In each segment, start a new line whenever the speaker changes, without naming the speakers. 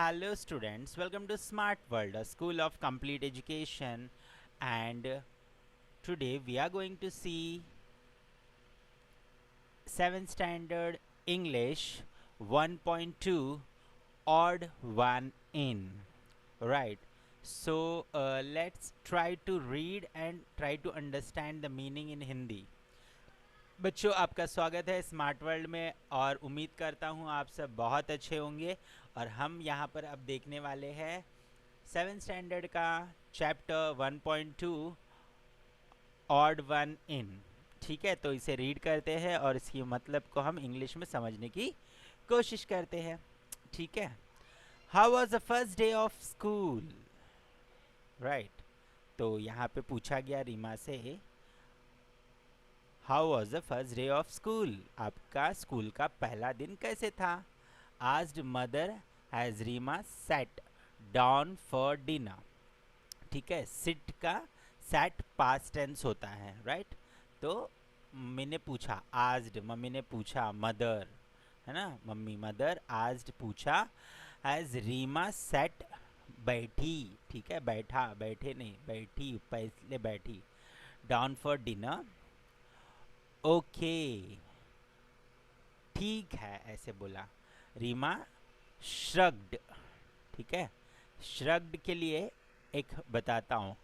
Hello, students. Welcome to Smart World, a school of complete education. And today we are going to see 7th Standard English 1.2 Odd One In. Right. So let's try to read and try to understand the meaning in Hindi. बच्चों आपका स्वागत है smart world में और उम्मीद करता हूँ आप सब बहुत अच्छे होंगे। और हम यहाँ पर अब देखने वाले हैं 7th स्टैंडर्ड का चैप्टर 1.2 ऑड वन इन। ठीक है, तो इसे रीड करते हैं और इसकी मतलब को हम इंग्लिश में समझने की कोशिश करते हैं। ठीक है, how was the first day of school. Right, तो यहाँ पे पूछा गया रीमा से how was the first day of school, आपका स्कूल का पहला दिन कैसे था। Asked mother as Reema sat down for dinner. ठीक है, सिट का सेट पास्ट टेंस होता है। राइट, तो मम्मी ने पूछा, आस्ड मम्मी ने पूछा, मदर है ना, मम्मी मदर आस्ड पूछा, हैज रीमा सेट बैठी। ठीक है, बैठा बैठे नहीं, बैठी पहले बैठी, डाउन फॉर डिनर। ओके, ठीक है ऐसे बोला। रीमा श्रग्ड। ठीक है, श्रग्ड के लिए एक बताता हूँ।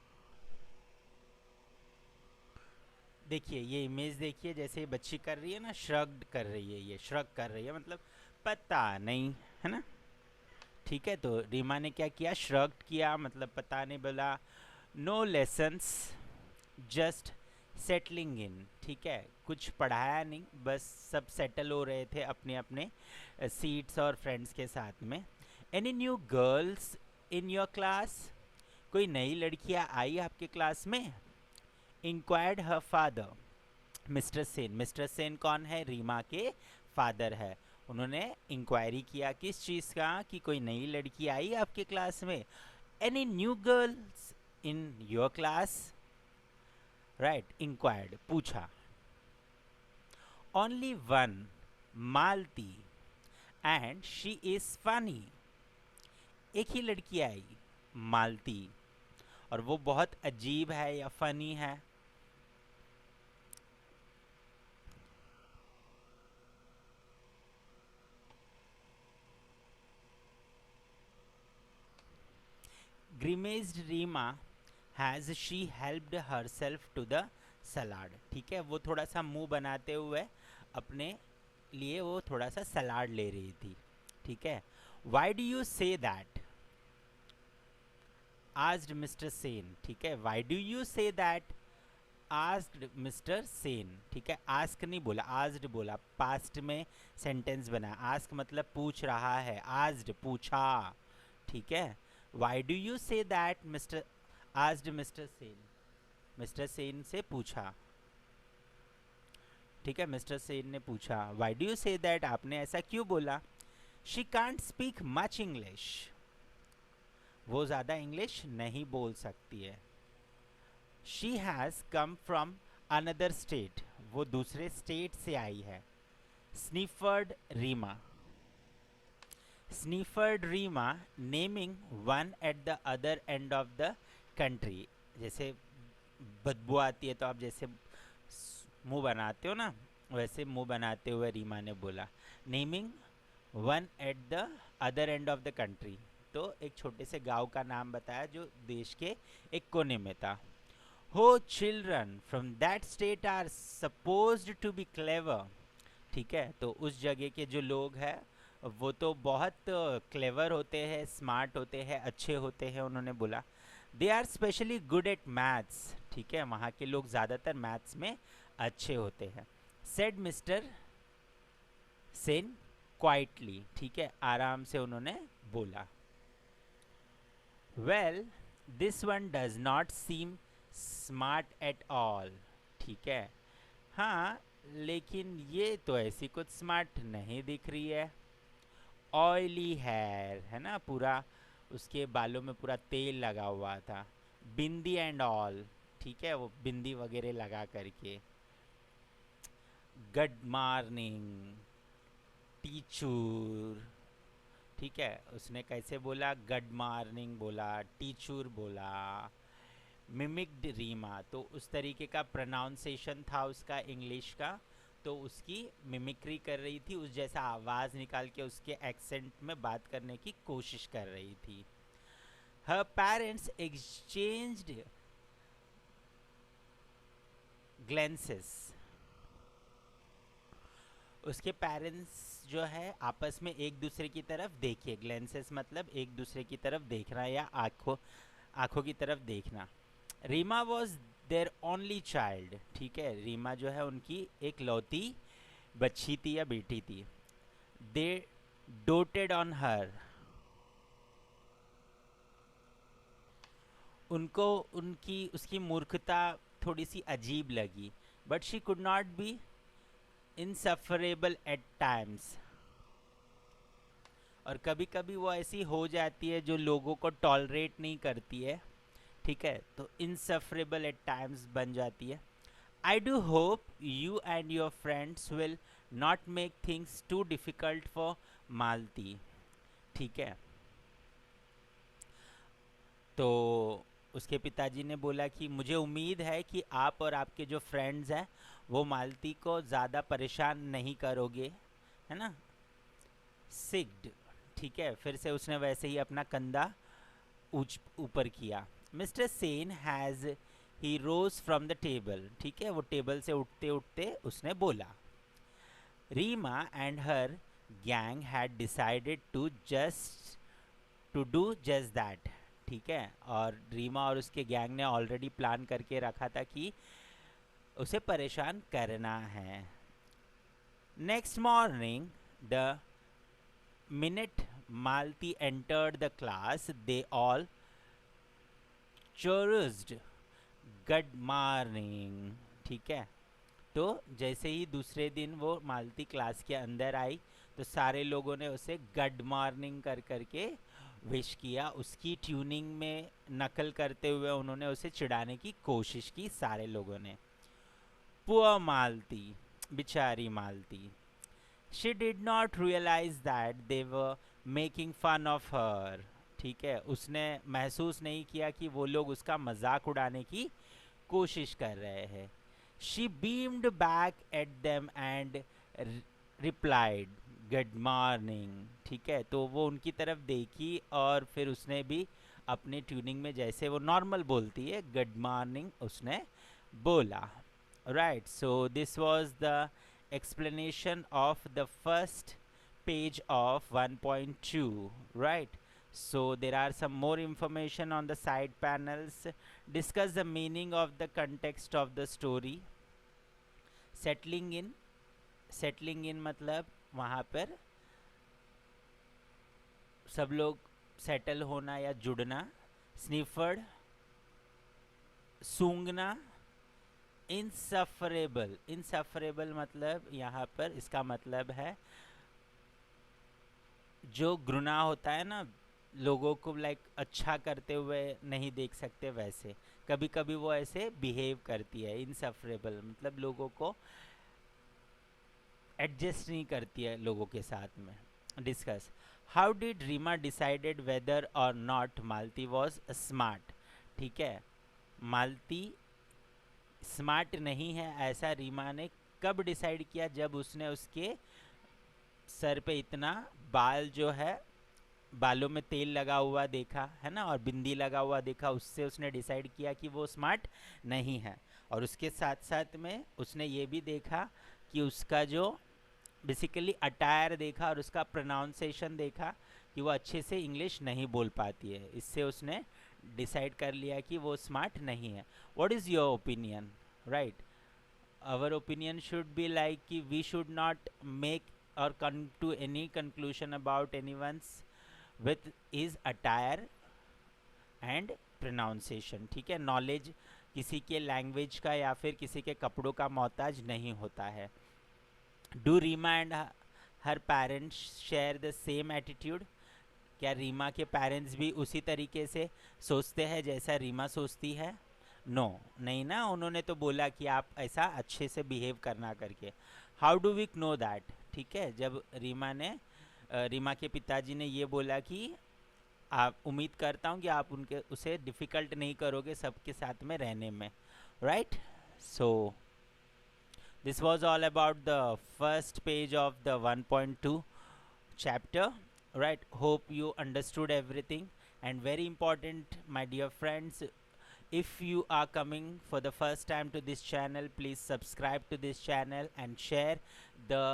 देखिए ये इमेज देखिए, जैसे बच्ची कर रही है ना, श्रग्ड कर रही है, ये श्रग कर रही है मतलब पता नहीं, है ना। ठीक है, तो रीमा ने क्या किया, श्रग्ड किया मतलब पता नहीं, बोला no lessons just settling in. ठीक है, कुछ पढ़ाया नहीं, बस सब सेटल हो रहे थे अपने अपने सीट्स और फ्रेंड्स के साथ में। Any new girls in your class, कोई नई लड़कियां आई आपके क्लास में। Inquired her father mister Sen. Mister Sen कौन है, रीमा के फादर है। उन्होंने इंक्वायरी किया किस चीज़ का, कि कोई नई लड़की आई आपके क्लास में। Any new girls in your class. Right, inquired पूछा। Only one Malti and she is funny. एक ही लड़की आई मालती, और वो बहुत अजीब है या फनी है। Grimaced Reema has she helped herself to the salad. ठीक है, वो थोड़ा सा मुंह बनाते हुए अपने लिए वो थोड़ा सा सलाड ले रही थी। ठीक है, why do you say that, asked mister Sen. ठीक है, why do you say that, asked mister Sen. ठीक है, आस्क नहीं बोला, आस्क्ड बोला, पास्ट में सेंटेंस बना। आस्क मतलब पूछ रहा है, आस्क्ड पूछा। ठीक है, why do you say that mister, asked mister Sen, mister Sen से पूछा। ठीक है, मिस्टर सेन ने पूछा, why do you say that, आपने ऐसा क्यों बोला। She can't speak much English, वो ज़्यादा इंग्लिश नहीं बोल सकती है। She has come from another state, वो दूसरे स्टेट से आई है। Sniffed Reema, sniffed Reema naming one at the other end of the country. जैसे बदबू आती है तो आप जैसे मुंह बनाते हो ना, वैसे मुंह बनाते हुए रीमा ने बोला, naming one at the other end of the country. तो एक छोटे से गांव का नाम बताया जो देश के एक कोने में था। Oh children from that state are supposed to be clever. ठीक है, तो उस जगह के जो लोग हैं वो तो बहुत क्लेवर होते हैं, स्मार्ट होते हैं, अच्छे होते हैं, उन्होंने बोला। They are specially good at maths. ठीक है, वहाँ के लोग ज़्यादातर मैथ्स में अच्छे होते हैं। Said mister Sen quietly. ठीक है, आराम से उन्होंने बोला। Well this one does not seem smart at all. ठीक है, हाँ लेकिन ये तो ऐसी कुछ स्मार्ट नहीं दिख रही है। ऑयली हेयर है ना, पूरा उसके बालों में पूरा तेल लगा हुआ था। बिंदी एंड ऑल। ठीक है, वो बिंदी वगैरह लगा करके। गुड मॉर्निंग टीचर, ठीक है, उसने कैसे बोला, गुड मॉर्निंग बोला, टीचर बोला, मिमिक्ड रीमा, तो उस तरीके का प्रोनाउंसिएशन था उसका इंग्लिश का, तो उसकी मिमिक्री कर रही थी, उस जैसा आवाज़ निकाल के उसके एक्सेंट में बात करने की कोशिश कर रही थी. हर पेरेंट्स एक्सचेंज्ड ग्लेंसेस, उसके पेरेंट्स जो है आपस में एक दूसरे की तरफ देखिए, ग्लेंसेस मतलब एक दूसरे की तरफ देखना या आँखों की तरफ देखना. Reema was their only child, ठीक है, रीमा जो है उनकी एक लौती बच्ची थी या बेटी थी. दे डोटेड ऑन हर, उनको उनकी उसकी मूर्खता थोड़ी सी अजीब लगी. But she could not be insufferable at times, और कभी कभी वो ऐसी हो जाती है जो लोगों को टॉलरेट नहीं करती है, ठीक है, तो इनसफरेबल एट टाइम्स बन जाती है. I do hope you and your friends will not make things too difficult for Malti, ठीक है. तो उसके पिताजी ने बोला कि मुझे उम्मीद है कि आप और आपके जो फ्रेंड्स हैं वो मालती को ज़्यादा परेशान नहीं करोगे, है ना. सिग्ड, ठीक है, फिर से उसने वैसे ही अपना कंधा ऊपर किया. Mister Sen as he rose from the table, ठीक है, वो टेबल से उठते उठते उसने बोला. Reema and her gang had decided to do just that, ठीक है, और रीमा और उसके गैंग ने ऑलरेडी प्लान करके रखा था कि उसे परेशान करना है. Next morning the minute Malti entered the class they all chorused good morning, ठीक है. तो जैसे ही दूसरे दिन वो मालती क्लास के अंदर आई तो सारे लोगों ने उसे गुड मॉर्निंग कर करके विश किया. उसकी ट्यूनिंग में नकल करते हुए उन्होंने उसे चिढ़ाने की कोशिश की सारे लोगों ने. पुअर मालती, बेचारी मालती. She did not realise that they were making fun of her, ठीक है, उसने महसूस नहीं किया कि वो लोग उसका मजाक उड़ाने की कोशिश कर रहे हैं. She beamed back at them and replied good morning, ठीक है, तो वो उनकी तरफ देखी और फिर उसने भी अपने ट्यूनिंग में जैसे वो नॉर्मल बोलती है गुड मॉर्निंग उसने बोला. Right, so this was the explanation of the first page of 1.2, right. So there are some more information on the side panels. Discuss the meaning of the context of the story. Settling in मतलब वहाँ पर सब लोग settle होना या जुड़ना. स्निफर्ड, सूंघना. Insufferable मतलब यहाँ पर इसका मतलब है जो घृणा होता है ना, लोगों को लाइक अच्छा करते हुए नहीं देख सकते, वैसे कभी कभी वो ऐसे बिहेव करती है. इनसफरेबल मतलब लोगों को एडजस्ट नहीं करती है लोगों के साथ में. Discuss how did Reema decided whether or not Malati was smart, ठीक है, मालती स्मार्ट नहीं है ऐसा रीमा ने कब डिसाइड किया, जब उसने उसके सर पे इतना बाल जो है बालों में तेल लगा हुआ देखा है ना, और बिंदी लगा हुआ देखा, उससे उसने डिसाइड किया कि वो स्मार्ट नहीं है. और उसके साथ साथ में उसने ये भी देखा कि उसका जो बेसिकली अटायर देखा और उसका प्रोनाउंसिएशन देखा कि वो अच्छे से इंग्लिश नहीं बोल पाती है. इससे उसने डिसाइड कर लिया कि वो स्मार्ट नहीं है. What is your opinion, right. Our opinion should be like कि we should not make or come to any conclusion about anyone's with his attire and pronunciation, ठीक है. नॉलेज किसी के लैंग्वेज का या फिर किसी के कपड़ों का मोहताज नहीं होता है. Do Reema and her parents share the same attitude, क्या रीमा के पेरेंट्स भी उसी तरीके से सोचते हैं जैसा रीमा सोचती है. नो नहीं ना, उन्होंने तो बोला कि आप ऐसा अच्छे से बिहेव करना करके. How do we know that, ठीक है, जब रीमा ने रीमा के पिताजी ने ये बोला कि आप उम्मीद करता हूँ कि आप उनके उसे डिफ़िकल्ट नहीं करोगे सबके साथ में रहने में, right. So this was all about the first page of the 1.2 chapter, right? Hope you understood everything. And very important, my dear friends, if you are coming for the first time to this channel, please subscribe to this channel and share the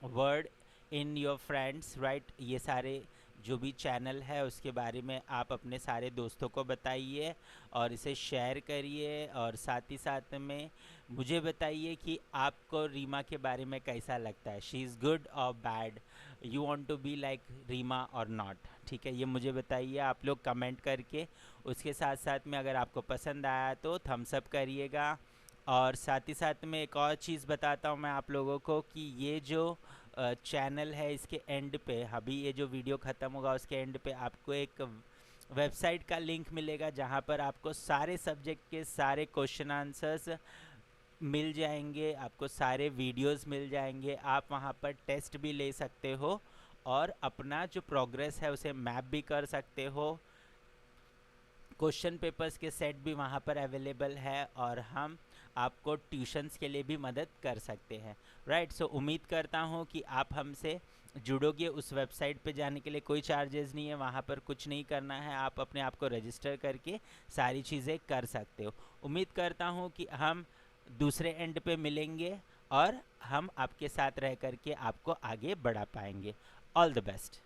word in your friends, right? ये सारे जो भी channel है उसके बारे में आप अपने सारे दोस्तों को बताइए और इसे शेयर करिए, और साथ ही साथ में मुझे बताइए कि आपको रीमा के बारे में कैसा लगता है, she is good or bad, you want to be like Reema or not, ठीक है। ये मुझे बताइए आप लोग कमेंट करके। उसके साथ साथ में अगर आपको पसंद आया तो थम्स अप करिएगा। और साथ ही साथ में एक और चीज़ बताता हूँ मैं आप लोगों को कि ये जो चैनल है इसके एंड पे, अभी ये जो वीडियो ख़त्म होगा उसके एंड पे आपको एक वेबसाइट का लिंक मिलेगा जहाँ पर आपको सारे सब्जेक्ट के सारे क्वेश्चन आंसर्स मिल जाएंगे, आपको सारे वीडियोस मिल जाएंगे, आप वहाँ पर टेस्ट भी ले सकते हो और अपना जो प्रोग्रेस है उसे मैप भी कर सकते हो। क्वेश्चन पेपर्स के सेट भी वहाँ पर अवेलेबल है और हम आपको ट्यूशन्स के लिए भी मदद कर सकते हैं, राइट। सो उम्मीद करता हूँ कि आप हमसे जुड़ोगे। उस वेबसाइट पे जाने के लिए कोई चार्जेस नहीं है, वहाँ पर कुछ नहीं करना है, आप अपने आप को रजिस्टर करके सारी चीज़ें कर सकते हो। उम्मीद करता हूँ कि हम दूसरे एंड पे मिलेंगे और हम आपके साथ रह करके आपको आगे बढ़ा पाएंगे। All the best.